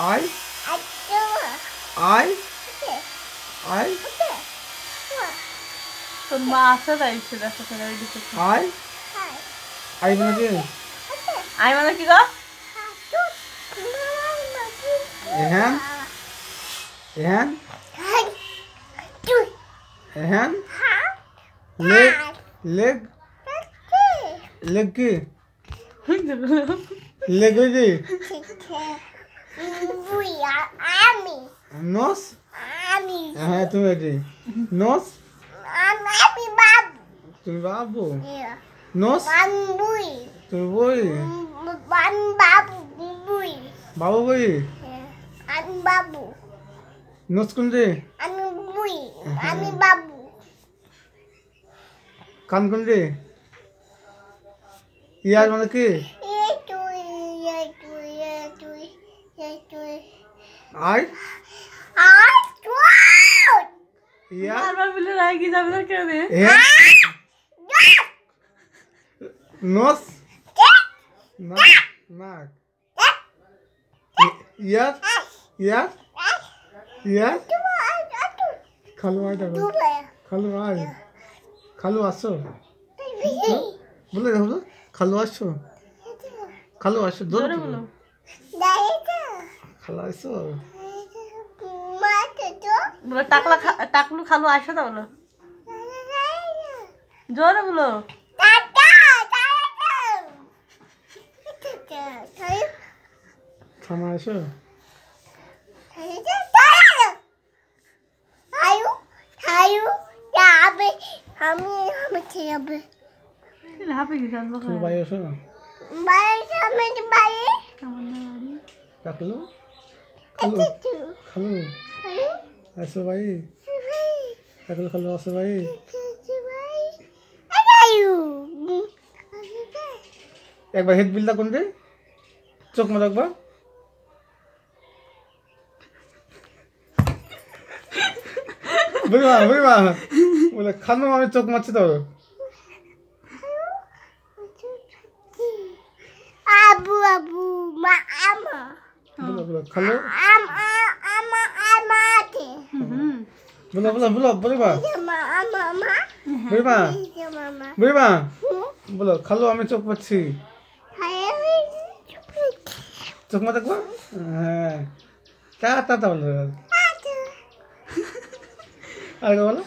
I I I তোর মা আছে তাই দেখো আই আই মানে কি? আই মানে কি গো? এহেন এহেন এহেন লেগ লেগ লেগ কি? লেগ কি? নোস? হ্যাঁ তুমি এটি নোস তুমি বাবু নোস তুমি বই বাবু বই নোস কোনটি কান কোনটি ইয়ার মানে কি আই ইয়ার বারবার বলে রাগি যাবে না কেন নোস নাক ইয়ার ইয়ার ইয়ার খালু আয় দেখো খালু আয় খালু আসো বলে দেখো খালু আসো খালু আসো জোরে বলো খালু আসো বলো টাকলু খালু আসো তা বলো জোরে বলো থানা আসো হাপে কি জানবো তুমি বাড়ি আসো টাকলু খালু খালু আসো ভাই টাকলু খালু আসো ভাই একবার হেড বিলটা কোন রে চোখ মা রাখবা বুঝবা বুঝবা বলে খানু আমি চোখ মারছি তো বলো বলো খালু বলো বলো বলো বুঝবা বুঝবা বুঝবা বলো খালু আমি চোখ মারছি চোখ মা দেখবা হ্যাঁ তা তা তা বলো আর বলো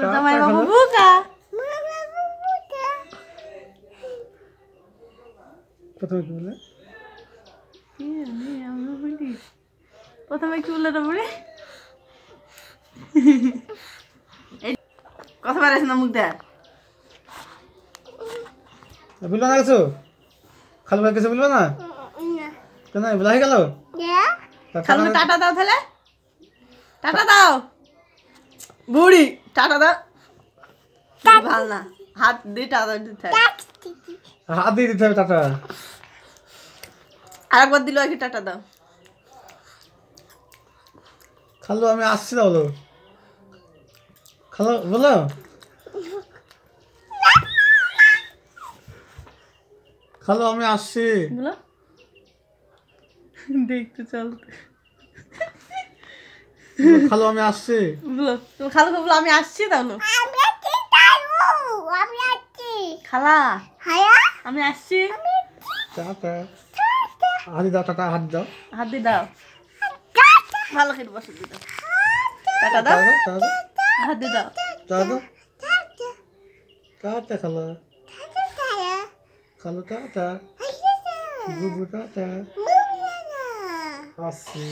জামাই বাবু বুকা প্রথমে কি বলে প্রথমে কি বললো তো বুড়ি কথা পারিস না মুখ দেখ বললো না কিছু খালু ভাই কিছু বলবো না কেন বলা হয়ে গেল খালু টাটা দাও তাহলে টাটা দাও বুড়ি টাটা দাও ভাল না হাত দিয়ে টাটা দিতে হাত দিয়ে দিতে হবে টাটা আরেকবার দিল আর কি টাটা দাও খালু আমি আসছি না বলো খালু বলো খালু আমি আসছি বলো দেখতে চলতে খালু আমি আসছি বলো তুমি খালুকে বলো আমি আসছি তাহলে খালা আমি আসছি টাটা হাত দাও টাটা হাত দাও হাত দিয়ে দাও ভালো করে বসে দিয়ে দাও টাটা দাও হাত দিয়ে দাও টাটা টাটা খালু খালু টাটা বুবু টাটা আসছি